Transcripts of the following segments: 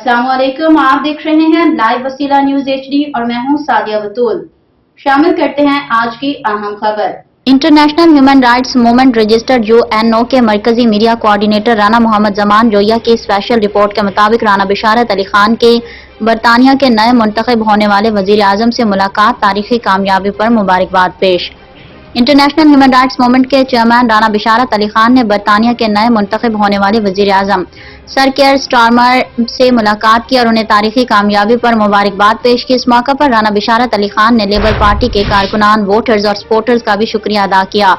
अस्सलाम वालेकुम, आप देख रहे हैं लाइव वसीला न्यूज HD और मैं हूं सादिया बतूल। शामिल करते हैं आज की अहम खबर। International human rights movement registered UNO के मरकजी मीडिया कोऑर्डिनेटर राना मोहम्मद जमान जोया की स्पेशल रिपोर्ट के मुताबिक राना बिशारत अली खान के बरतानिया के नए मुंतखब होने वाले वजीर आजम से मुलाकात तारीखी कामयाबी पर मुबारकबाद पेश। इंटरनेशनल ह्यूमन राइट्स मूवमेंट के चेयरमैन राना बिशारत अली खान ने बरतानिया के नए मुंतखब होने वाले वजीर आजम सर केयर स्टारमर से मुलाकात की और उन्हें तारीखी कामयाबी पर मुबारकबाद पेश की। इस मौके पर राना बिशारत अली खान ने लेबर पार्टी के कारकुनान, वोटर्स और सपोर्टर्स का भी शुक्रिया अदा किया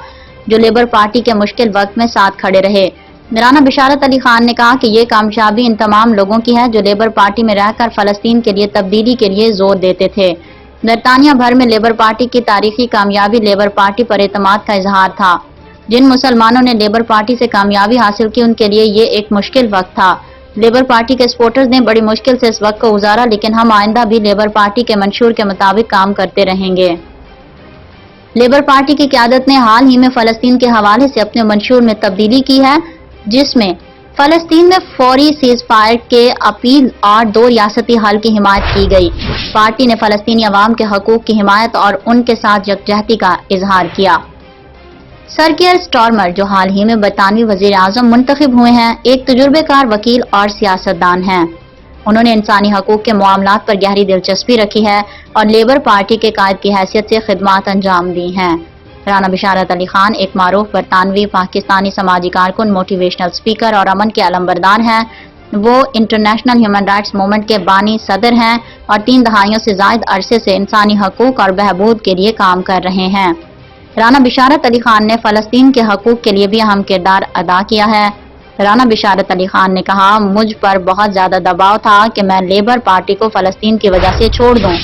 जो लेबर पार्टी के मुश्किल वक्त में साथ खड़े रहे। राना बिशारत अली खान ने कहा कि ये कामयाबी इन तमाम लोगों की है जो लेबर पार्टी में रहकर फलस्तीन के लिए तब्दीली के लिए जोर देते थे। बरतानिया भर में लेबर पार्टी की तारीखी कामयाबी लेबर पार्टी पर एतमाद का इजहार था। जिन मुसलमानों ने लेबर पार्टी से कामयाबी हासिल की उनके लिए ये एक मुश्किल वक्त था। लेबर पार्टी के सपोर्टर्स ने बड़ी मुश्किल से इस वक्त को गुजारा, लेकिन हम आइंदा भी लेबर पार्टी के मंशूर के मुताबिक काम करते रहेंगे। लेबर पार्टी की क़यादत ने हाल ही में फलस्तीन के हवाले से अपने मंशूर में तब्दीली की है, जिसमें फलस्तीन में फौरी सीज फायर के अपील और 2 रियासती हल की हिमायत की गई। पार्टी ने फलस्तीनी अवाम के हकूक की हिमायत और उनके साथ यकजहती का इजहार किया। सर केयर स्टारमर जो हाल ही में बरतानवी वजीर आजम मुंतखब हुए हैं, एक तजुर्बेकार वकील और सियासतदान हैं। उन्होंने इंसानी हकूक के मामलात पर गहरी दिलचस्पी रखी है और लेबर पार्टी के कायद की हैसियत से खिदमात अंजाम दी हैं। राना बिशारत अली खान एक मारूफ बरतानवी पाकिस्तानी समाजी कारकुन, मोटिवेशनल स्पीकर और अमन के अलमबरदार हैं। वो इंटरनेशनल ह्यूमन राइट्स मूवमेंट के बानी सदर हैं और 3 दहाइयों से जायद अरसे से इंसानी हकूक और बहबूद के लिए काम कर रहे हैं। राना बिशारत अली खान ने फलस्तीन के हकूक के लिए भी अहम किरदार अदा किया है। राना बिशारत अली खान ने कहा, मुझ पर बहुत ज्यादा दबाव था कि मैं लेबर पार्टी को फलस्तीन की वजह से छोड़ दूं,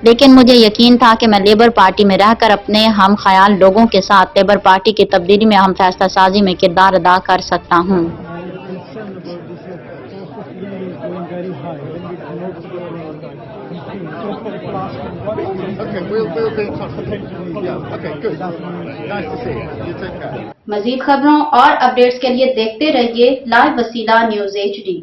लेकिन मुझे यकीन था कि मैं लेबर पार्टी में रहकर अपने हम ख्याल लोगों के साथ लेबर पार्टी की तब्दीली में अहम फैसला साजी में किरदार अदा कर सकता हूँ। मजीद खबरों और अपडेट्स के लिए देखते रहिए लाइव वसीला न्यूज HD।